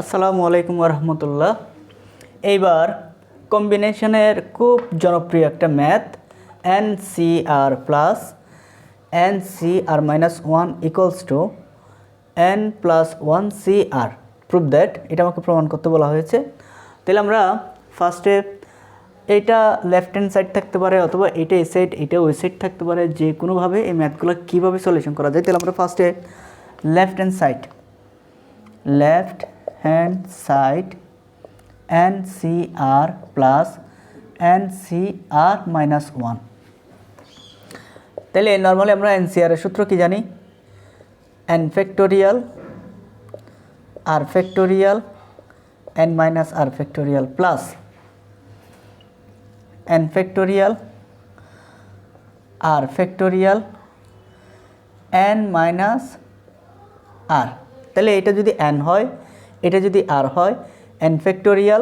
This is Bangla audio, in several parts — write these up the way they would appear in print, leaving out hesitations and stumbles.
আসসালামু আলাইকুম রহমতুল্লাহ। এইবার কম্বিনেশনের খুব জনপ্রিয় একটা math NCR plus NCR minus 1 equals to N plus 1CR prove that, এটা আমাকে প্রমাণ করতে বলা হয়েছে। তাহলে আমরা ফার্স্টে এইটা লেফট হ্যান্ড সাইড থাকতে পারে অথবা এটা এই সাইড এটা ওই সাইড থাকতে পারে, যে কোনোভাবে এই ম্যাথগুলো কীভাবে সলিউশন করা যায়। তাহলে আমরা ফার্স্টে left hand side NCR plus NCR minus 1। তাহলে নর্মালি আমরা NCR এর সূত্র কি জানি? n factorial r factorial n minus r factorial plus n factorial r factorial n minus r। তাহলে এটা যদি n হয়, এটা যদি r হয়, n factorial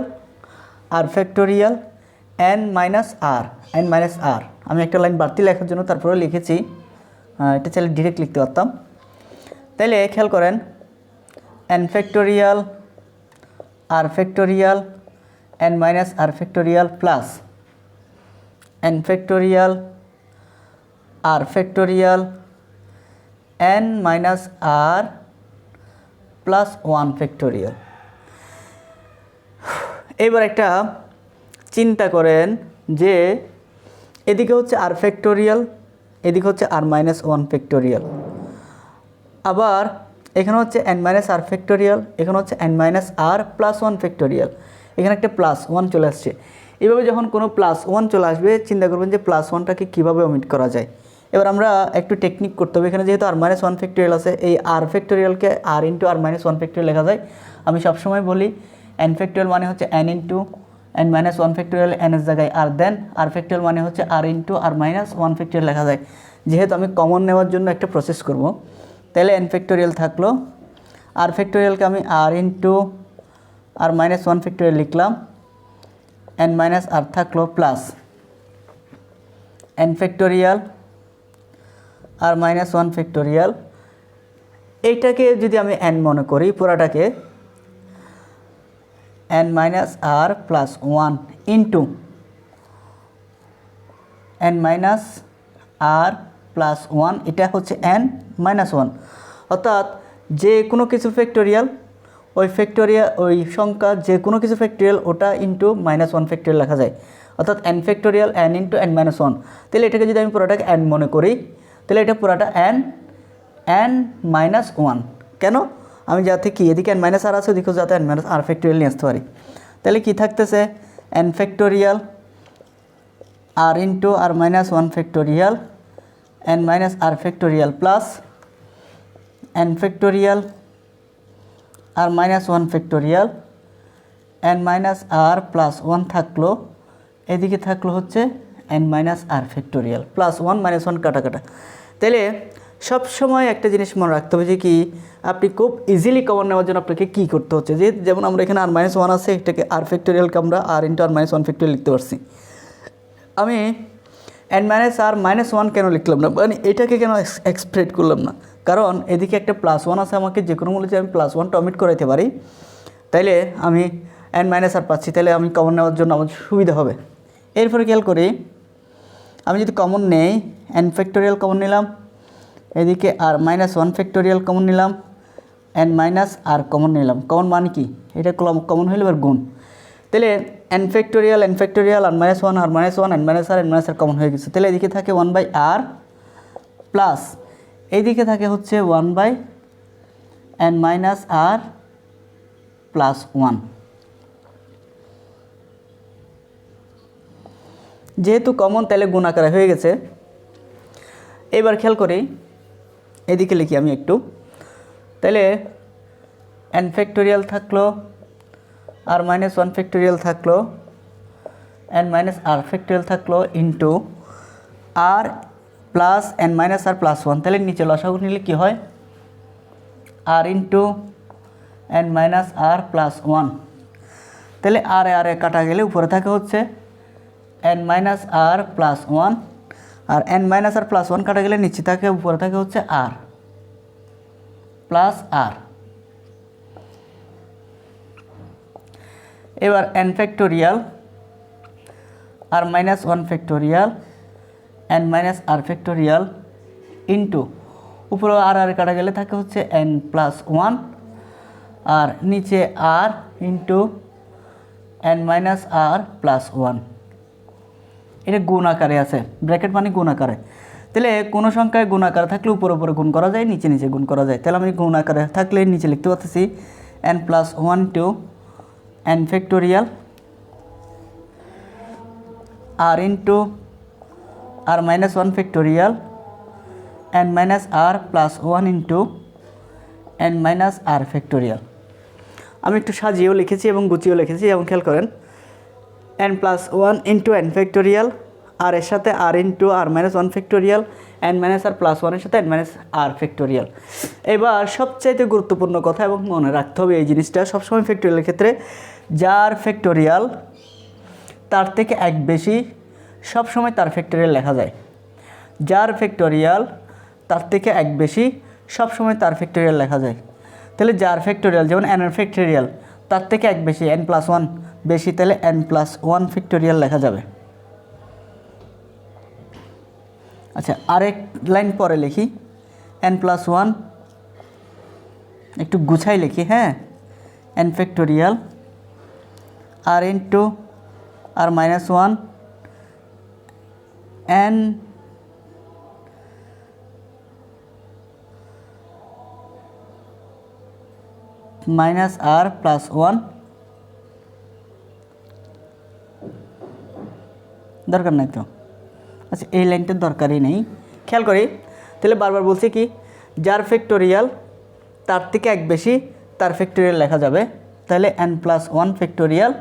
r factorial n minus r। আমি একটা লাইন বাড়তি লেখার জন্য তারপরে লিখেছি, এটা চাইলে ডিরেক্ট লিখতে পারতাম। তাহলে খেয়াল করেন n factorial r factorial n minus r factorial plus n factorial r factorial n minus r plus 1 factorial. এবার একটা চিন্তা করেন যে এদিকে হচ্ছে r ফ্যাক্টোরিয়াল, এদিকে হচ্ছে r মাইনাস 1 ফ্যাক্টোরিয়াল, আবার এখানে হচ্ছে n মাইনাস r ফ্যাক্টোরিয়াল, এখানে হচ্ছে n minus r plus 1 factorial, এখানে একটা প্লাস 1 চলে আসছে। এভাবে যখন কোনো প্লাস 1 চলে আসবে, চিন্তা করবেন যে প্লাস 1টাকে কীভাবে ওমিট করা যায়। এবার আমরা একটু টেকনিক করতে হবে। এখানে যেহেতু r মাইনাস 1 ফ্যাক্টোরিয়াল আছে, এই r ফ্যাক্টোরিয়ালকে r into r minus 1 factorial লেখা যায়। আমি সবসময় বলি n ফ্যাক্টোরিয়াল মানে হচ্ছে n into n minus 1 factorial, n এর জায়গায় r দেন r ফ্যাক্টোরিয়াল মানে হচ্ছে r into r minus 1 factorial লেখা যায়। যেহেতু আমি কমন নেওয়ার জন্য একটা প্রসেস করব, তাহলে n ফ্যাক্টোরিয়াল থাকলো, r ফ্যাক্টোরিয়ালকে আমি r into r minus 1 factorial লিখলাম, n মাইনাস r থাকলো plus n factorial r minus 1 factorial. এইটাকে যদি আমি n মনে করি, পুরাটাকে n minus r plus 1 into n minus r plus 1, এটা হচ্ছে n মাইনাস 1। অর্থাৎ যে কোনো কিছু ফ্যাক্টোরিয়াল, ওই সংখ্যা যে কোনো কিছু ফ্যাক্টোরিয়াল ওটা ইন্টু মাইনাস 1 ফ্যাক্টোরিয়াল লেখা যায়। অর্থাৎ n factorial n into n minus 1। তাহলে এটাকে যদি আমি পুরোটাকে n মনে করি, তাহলে এটা পুরাটা n মাইনাস 1। কেন? আমি যাতে কি এদিকে n মাইনাস r আছে, ওদিকে যাতে n মাইনাস r ফ্যাক্টোরিয়াল নিয়ে আসতে পারি। তাহলে কি থাকতেছে n factorial r into r minus 1 factorial n minus r factorial plus n factorial r minus 1 factorial n minus r plus 1 থাকলো, এদিকে থাকলো হচ্ছে n minus r factorial plus 1 minus 1 কাটা। তাহলে সবসময় একটা জিনিস মনে রাখতে হবে যে কি, আপনি খুব ইজিলি কমন নেওয়ার জন্য আপনাকে কী করতে হচ্ছে, যে যেমন আমরা এখানে r মাইনাস 1 আছে, এটাকে r ফ্যাক্টোরিয়ালকে আমরা r into r minus 1 factorial লিখতে পারছি। আমি n মাইনাস r মাইনাস 1 কেন লিখলাম না, মানে এটাকে কেন এক্সপ্রেড করলাম না? কারণ এদিকে একটা প্লাস 1 আছে, আমাকে যে কোনো মূল্যে আমি প্লাস 1টা অমিট করাইতে পারি, তাইলে আমি n মাইনাস r পাচ্ছি, তাহলে আমি কমন নেওয়ার জন্য আমার সুবিধা হবে। এরপরে খেয়াল করি, আমি যদি কমন নেই, n ফ্যাক্টোরিয়াল কমন নিলাম, এদিকে r মাইনাস 1 ফ্যাক্টোরিয়াল কমন নিলাম, n মাইনাস r কমন নিলাম। কমন মানে কি? এটা কমন হইলে এবার গুণ। তাহলে n factorial r minus 1 r minus 1 n minus r common হয়ে গেছে। তাহলে এদিকে থাকে 1/r প্লাস এইদিকে থাকে হচ্ছে 1/n মাইনাস r প্লাস 1। যেহেতু কমন, তাহলে গুণ আকারে হয়ে গেছে। এবার খেয়াল করি, এদিকে লিখি আমি একটু। তাহলে n ফ্যাক্টোরিয়াল থাকলো, r মাইনাস 1 ফ্যাক্টোরিয়াল থাকলো, n মাইনাস r ফ্যাক্টোরিয়াল থাকলো into r plus n minus r plus 1। তাহলে নিচে লসাগু নিলে কী হয়? r into n minus r plus 1। তাহলে r কাটা গেলে উপরে থাকে হচ্ছে n মাইনাস r প্লাস 1, আর n মাইনাস r প্লাস 1 কাটা গেলে নিচে থাকে, উপরে থাকে হচ্ছে r প্লাস r। এবার n ফ্যাক্টোরিয়াল আর minus 1 factorial n minus R factorial into উপরে আর কাটা গেলে থাকে হচ্ছে n প্লাস 1 আর নিচে আর into n minus R plus 1। এটা গুণ আকারে আছে, ব্র্যাকেট মানে গুণ আকারে। তাহলে কোনো সংখ্যায় গুণ আকারে থাকলে উপরে উপরে গুণ করা যায়, নিচে নিচে গুণ করা যায়। তাহলে আমি গুণ আকারে থাকলে নিচে লিখতে পারতেছি n plus 1 to n factorial R into R minus 1 factorial n minus R plus 1 into n minus R factorial. আমি একটু সাজিয়েও লিখেছি এবং গুছিয়েও লিখেছি, যেমন খেয়াল করেন n plus 1 into n factorial R এর সাথে R into R minus 1 factorial n minus R plus 1 এর সাথে n মাইনাস আর ফ্যাক্টোরিয়াল। এবার সবচাইতে গুরুত্বপূর্ণ কথা এবং মনে রাখতে হবে এই জিনিসটা সবসময় ফ্যাক্টোরিয়ালের ক্ষেত্রে, যার ফ্যাক্টোরিয়াল তার থেকে এক বেশি সবসময় তার ফ্যাক্টোরিয়াল লেখা যায়। যার ফ্যাক্টোরিয়াল তার থেকে এক বেশি সবসময় তার ফ্যাক্টোরিয়াল লেখা যায়। তাহলে যার ফ্যাক্টোরিয়াল যেমন n এর ফ্যাক্টোরিয়াল তার থেকে এক বেশি n প্লাস 1 বেশি, তাহলে n প্লাস 1 ফ্যাক্টোরিয়াল লেখা যাবে। আচ্ছা, আরেক লাইন পরে লিখি n প্লাস 1, একটু গুছাই লিখি, হ্যাঁ, n factorial R into R minus 1 n minus R plus 1। দরকার নাই তো, আচ্ছা এই লাইনটার দরকারই নেই, খেয়াল করি। তাহলে বারবার বলছি কি, যার ফ্যাক্টোরিয়াল তার থেকে এক বেশি তার ফ্যাক্টোরিয়াল লেখা যাবে। তাহলে n প্লাস 1 ফ্যাক্টোরিয়াল,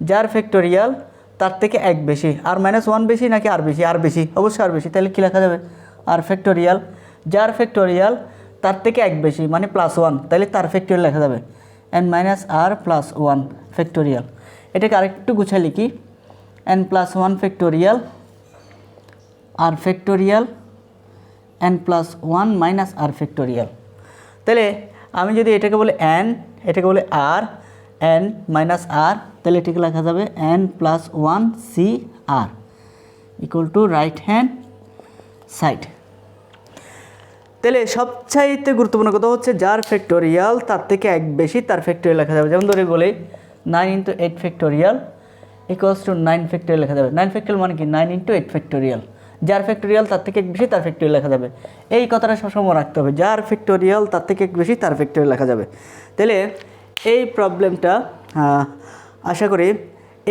যার ফ্যাক্টোরিয়াল তার থেকে এক বেশি, আর মাইনাস 1 বেশি নাকি আর বেশি? আর বেশি, অবশ্যই আর বেশি। তাহলে কী লেখা যাবে? আর ফ্যাক্টোরিয়াল, যার ফ্যাক্টোরিয়াল তার থেকে এক বেশি মানে প্লাস 1, তাহলে তার ফ্যাক্টোরিয়াল লেখা যাবে n minus R plus 1 factorial. এটাকে আরেকটু গুছাই লিখি, n plus 1 factorial r factorial n plus 1 minus R factorial. তাহলে আমি যদি এটাকে বলে n, এটাকে বলে আর, n মাইনাস আর, তাহলে এটাকে লেখা যাবে n plus 1 C r equal to right hand side. তাহলে সবচাইতে গুরুত্বপূর্ণ কথা হচ্ছে যার ফ্যাক্টোরিয়াল তার থেকে এক বেশি তার ফ্যাক্টোরিয়াল লেখা যাবে। যেমন ধরে বলে 9 into 8 factorial equals to 9 factorial লেখা যাবে। 9 ফ্যাক্টোরিয়াল মানে কি? 9 ইন্টু 8 ফ্যাক্টোরিয়াল। যার ফ্যাক্টোরিয়াল তার থেকে এক বেশি তার ফ্যাক্টোরিয়াল লেখা যাবে। এই কথাটা সবসময় রাখতে হবে, যার ফ্যাক্টোরিয়াল তার থেকে এক বেশি তার ফ্যাক্টোরিয়াল লেখা যাবে। তাহলে এই প্রবলেমটা আশা করি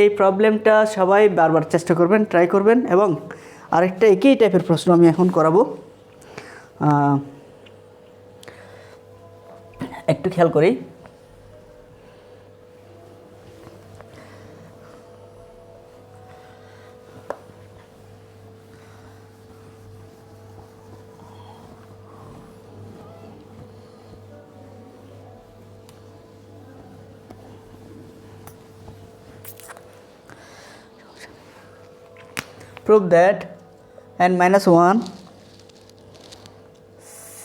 এই প্রবলেমটা সবাই বারবার চেষ্টা করবেন, ট্রাই করবেন। এবং আরেকটা একই টাইপের প্রশ্ন আমি এখন করাবো, একটু খেয়াল করি। Prove that n minus 1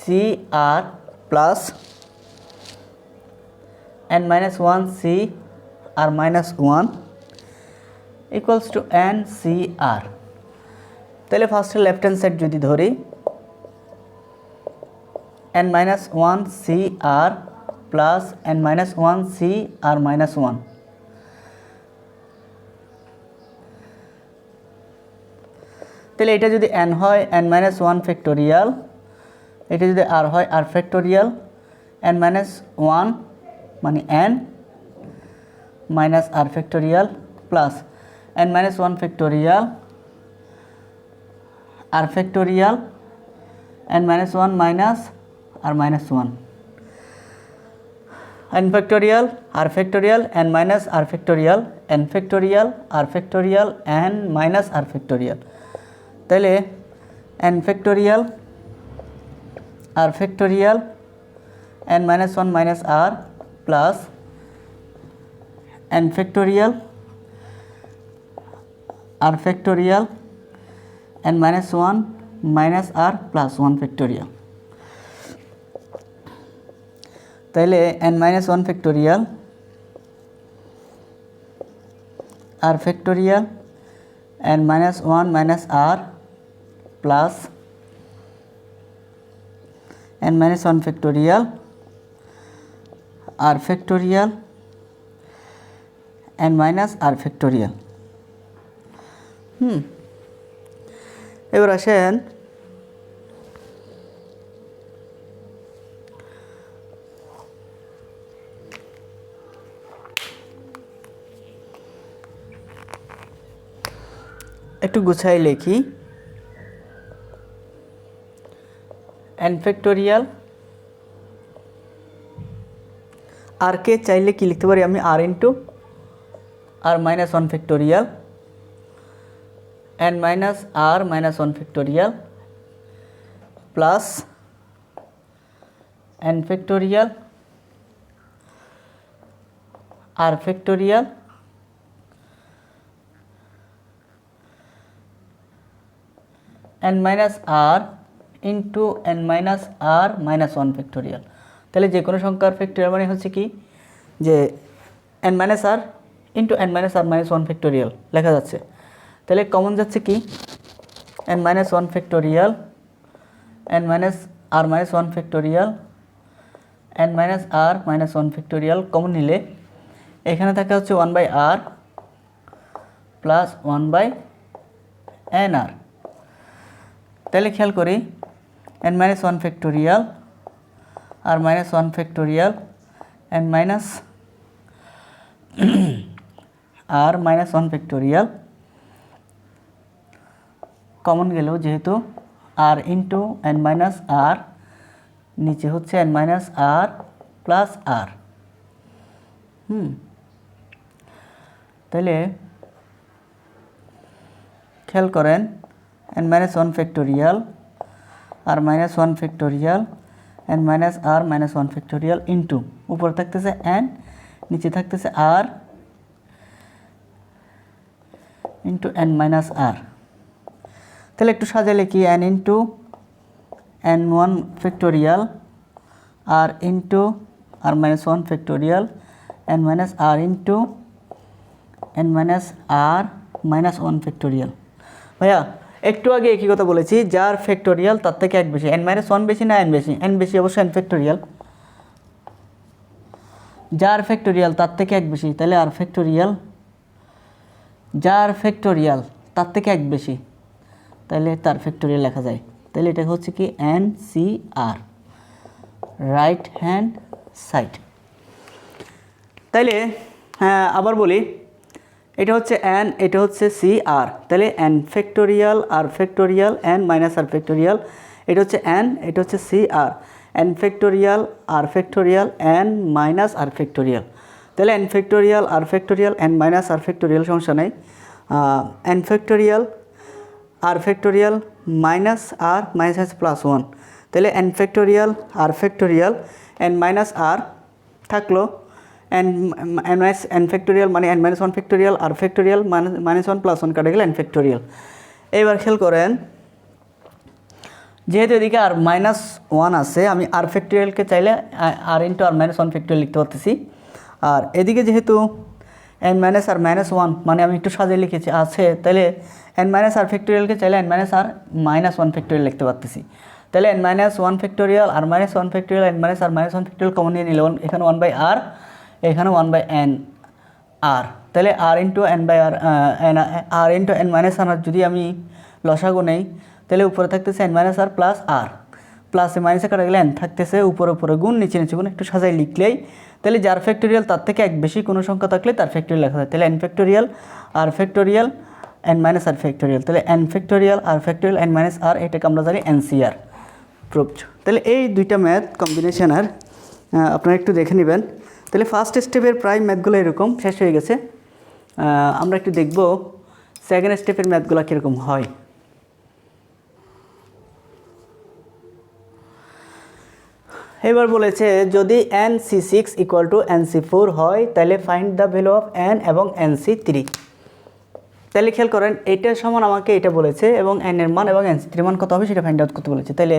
CR plus n minus 1 CR minus 1 equals to n CR। তাহলে ফার্স্টে লেফট হ্যান্ড সাইড যদি ধরি n minus 1 CR plus n minus 1 CR minus 1, তাহলে এটা যদি n হয় n মাইনাস 1 ফ্যাক্টোরিয়াল, এটা যদি r হয় r ফ্যাক্টোরিয়াল, n মাইনাস 1 মানে n minus r factorial plus n minus 1 factorial r factorial n minus 1 minus r minus 1, n factorial r factorial n minus r factorial n factorial r factorial n minus r factorial. তাহলে n factorial r factorial n minus 1 minus r plus n factorial r factorial n minus 1 minus r plus 1 factorial. তাহলে n minus 1 factorial r factorial n minus 1 minus r plus n minus 1 factorial r factorial n minus r factorial। এবার আসেন একটু গুছাই লিখি, n ফ্যাক্টোরিয়াল আর কে চাইলে কি লিখতে পারি আমি r into r minus 1 factorial n minus r minus 1 factorial plus n factorial r factorial n minus r into n minus r minus 1 factorial. তাহলে যে কোনো সংখ্যার ফ্যাক্টোরিয়াল মানে হচ্ছে কি যে n minus r into n minus r minus 1 factorial লেখা যাচ্ছে। তাহলে কমন যাচ্ছে কি n minus 1 factorial n minus r minus 1 factorial n minus r minus 1 factorial common নিলে এখানে থাকে হচ্ছে 1 by r plus 1 by nr। তাহলে খেয়াল করি n minus 1 factorial r minus 1 factorial n minus r minus 1 factorial common গেল যেহেতু r into n minus r নিচে হচ্ছে n minus r plus r। তাহলে খেয়াল করেন n minus 1 factorial r minus 1 factorial n minus r minus 1 factorial into উপরে থাকতেছে n নিচে থাকতেছে r into n minus r। তাহলে একটু সাজালে কি n into n1 factorial r into r minus 1 factorial n minus r into n minus r minus 1 factorial. ভাইয়া একটু আগে একই কথা বলেছি, যার ফ্যাক্টোরিয়াল তার থেকে এক বেশি, n মাইনাস 1 বেশি না n বেশি? n বেশি অবশ্যই n ফ্যাক্টোরিয়াল। যার ফ্যাক্টোরিয়াল তার থেকে এক বেশি তাহলে r ফ্যাক্টোরিয়াল, যার ফ্যাক্টোরিয়াল তার থেকে এক বেশি তাহলে তার ফ্যাক্টোরিয়াল লেখা যায়। তাহলে এটা হচ্ছে কি NCR, রাইট হ্যান্ড সাইড। তাইলে হ্যাঁ আবার বলি, এটা হচ্ছে n, এটা হচ্ছে CR, তাহলে n factorial r factorial n minus r factorial, এটা হচ্ছে n, এটা হচ্ছে CR, n factorial r factorial n minus r factorial. তাহলে n factorial r factorial n minus r factorial সমস্যা নেই, n factorial r factorial minus r minus plus 1, তাহলে n factorial r factorial n minus r থাকলো n ফ্যাক্টোরিয়াল মানে n minus 1 factorial r factorial minus 1 plus 1 কাটা গেলে n ফ্যাক্টোরিয়াল। এবার খেয়াল করেন যেহেতু এদিকে আর মাইনাস 1 আছে, আমি r ফ্যাক্টোরিয়ালকে চাইলে r into r minus 1 factorial লিখতে পারতেছি। আর এদিকে যেহেতু n মাইনাস r মাইনাস 1 মানে আমি একটু সাজিয়ে লিখেছি আছে, তাহলে n মাইনাস r ফ্যাক্টোরিয়ালকে চাইলে n minus r minus 1 factorial লিখতে পারতেছি। তাহলে n minus 1 factorial r minus 1 factorial n minus r minus 1 factorial common নিয়ে নিলে এখানে 1 বাই r, এখানে 1 বাই n r, তাহলে r into n by r, r into n minus r যদি আমি লসাগু নেই তাহলে উপরে থাকতেছে n minus r plus r, প্লাসে মাইনাসে কাটা গেলে n থাকতেছে উপরে উপরে গুণ নিচে নিচে গুণ, একটু সাজাই লিখলেই তাহলে যার ফ্যাক্টোরিয়াল তার থেকে এক বেশি কোনো সংখ্যা থাকলে তার ফ্যাক্টোরিয়াল লেখা যায়। তাহলে n factorial r factorial n minus r factorial, তাহলে n factorial r factorial n minus r, এটাকে আমরা জানি NCR প্রুভড। তাহলে এই দুইটা ম্যাথ কম্বিনেশনের আপনারা একটু দেখে নেবেন। তাহলে ফার্স্ট স্টেপের প্রায় ম্যাথগুলো এরকম শেষ হয়ে গেছে, আমরা একটু দেখব সেকেন্ড স্টেপের ম্যাথগুলো কীরকম হয়। এবার বলেছে যদি NC6 ইকুয়াল টু NC4 হয় তাহলে find the value of n এবং NC3। তাহলে খেয়াল করেন এটার সমান আমাকে এটা বলেছে এবং n এর মান এবং NC3 মান কত হবে সেটা ফাইন্ড আউট করতে বলেছে। তাহলে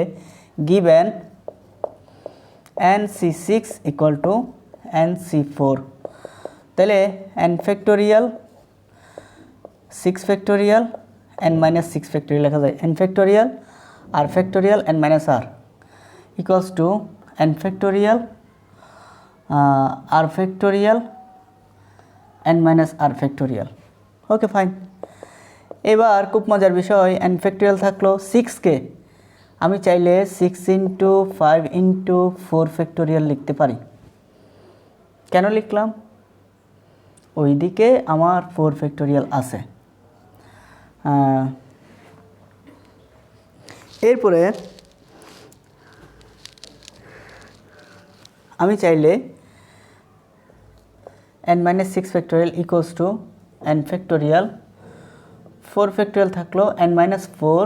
given NC6 equal to NC4, তাহলে n factorial 6 factorial n minus 6 factorial লেখা যায় n factorial r factorial n minus r equals to n factorial r factorial n minus r factorial. Okay fine. এবার খুব মজার বিষয় n ফ্যাক্টোরিয়াল থাকলো 6কে আমি চাইলে 6 ইন্টু 5 ইন্টু 4 ফ্যাক্টোরিয়াল লিখতে পারি। কেন লিখলাম? ওইদিকে আমার 4 ফ্যাক্টোরিয়াল আছে। এরপরে আমি চাইলে n minus 6 factorial equals to n factorial 4 factorial থাকলো n minus 4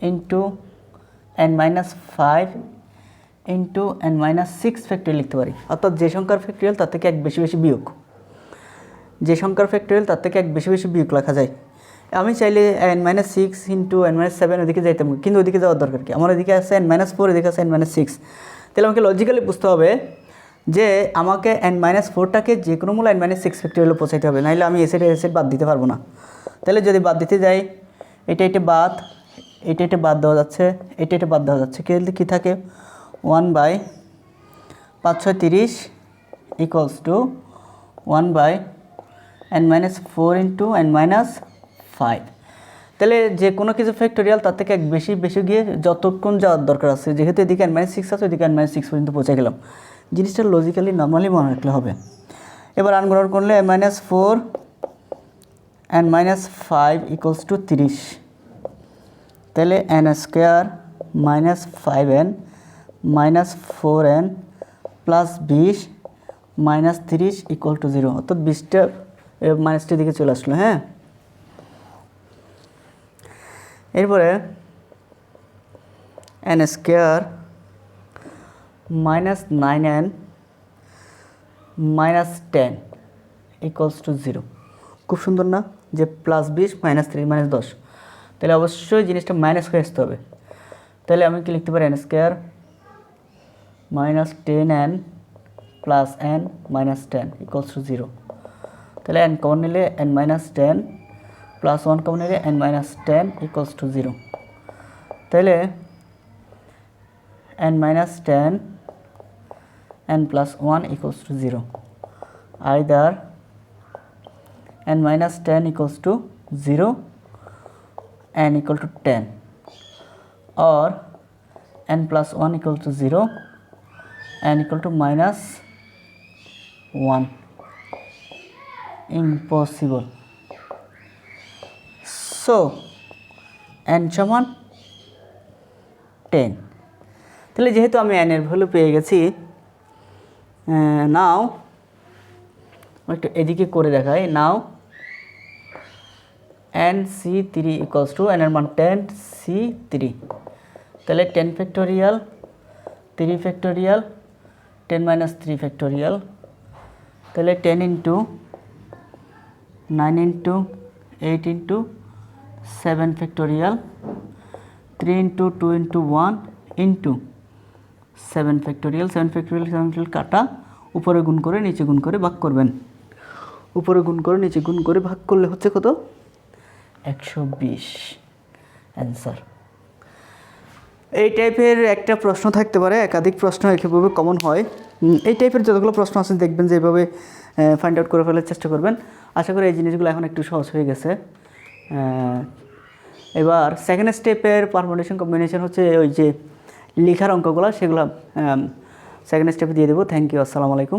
into n minus 5 into n minus 6 factorial লিখতে পারি। অর্থাৎ যে সংখ্যার ফ্যাক্টোরিয়াল তার থেকে এক বেশি বেশি বিয়োগ, যে সংখ্যার ফ্যাক্টোরিয়াল তার থেকে এক বেশি বেশি বিয়োগ লেখা যায়। আমি চাইলে n minus 6 into n minus 7 ওদিকে যাইতাম, কিন্তু ওদিকে যাওয়ার দরকার কি? আমার ওদিকে আছে n মাইনাস 4, এদিকে আছে n মাইনাস 6। তাহলে আমাকে লজিক্যালি বুঝতে হবে যে আমাকে n মাইনাস 4টাকে যে কোনো মূল্য n মাইনাস 6 ফ্যাক্টোরিয়ালে পৌঁছাইতে হবে, নাহলে আমি এসেট বাদ দিতে পারবো না। তাহলে যদি বাদ দিতে যাই এটা বাদ, এটা বাদ দেওয়া যাচ্ছে, এটা বাদ দেওয়া যাচ্ছে, কি থাকে 1/530 equals to 1/n minus 4 into n minus 5। তাহলে যে কোনো কিছু ফ্যাক্টোরিয়াল তার থেকে এক বেশি বেশি গিয়ে যতক্ষণ যাওয়ার দরকার আছে, যেহেতু এদিকে n মাইনাস 6 আছে ওইদিকে n মাইনাস 6 পর্যন্ত পৌঁছে গেলাম। জিনিসটা লজিক্যালি নর্মালি মনে রাখলে হবে। এবার আনগ্রহণ করলে n minus 4 n minus 5 equals to 30। তাহলে n square minus 5n minus 4n plus 20 minus 30 equal to 0। অর্থাৎ 20টা মাইনাসটির দিকে চলে আসলো। হ্যাঁ, এরপরে n square minus 9n minus 10 equals to 0। খুব সুন্দর না, যে প্লাস 20 মাইনাস 30 মাইনাস 10। তাহলে অবশ্যই জিনিসটা মাইনাস হয়ে আসতে হবে। তাহলে আমি কি লিখতে পারি? n square minus 10n plus n minus 10 equals to 0। তাহলে n কমন নিলে n মাইনাস 10 প্লাস 1 কমন নিলে n মাইনাস 10 ইকুয়ালস টু 0। তাহলে n minus 10 n plus 1 equals to 0. Either n minus 10 equals to 0, n equal to 10, or n plus 1 equal to 0, n equal to minus 1. Impossible. So n সমান 10। তাহলে যেহেতু আমি n এর ভ্যালু পেয়ে গেছি, নাও একটু এদিকে করে দেখাই। নাও nc3 ইকুয়ালস টু n এর মান 10c3। তাহলে 10 ফ্যাক্টোরিয়াল 3 ফ্যাক্টোরিয়াল 10 মাইনাস 3 ফ্যাক্টোরিয়াল। তাহলে 10 into 9 into 8 into 7 factorial, 3 into 2 into 1 into 7 factorial. 7 factorial কাটা, উপরে গুণ করে নিচে গুণ করে ভাগ করবেন। উপরে গুণ করে নিচে গুণ করে ভাগ করলে হচ্ছে কত? 120 অ্যান্সার। এই টাইপের একটা প্রশ্ন থাকতে পারে, একাধিক প্রশ্ন একইভাবে কমন হয়। এই টাইপের যতগুলো প্রশ্ন আছে দেখবেন যে এইভাবে ফাইন্ড আউট করে ফেলার চেষ্টা করবেন। আশা করি এই জিনিসগুলো এখন একটু সহজ হয়ে গেছে। এবার সেকেন্ড স্টেপের পারমুটেশন কম্বিনেশন হচ্ছে ওই যে লেখার অঙ্কগুলো, সেগুলো সেকেন্ড স্টেপে দিয়ে দেবো। থ্যাংক ইউ, আসসালামু আলাইকুম।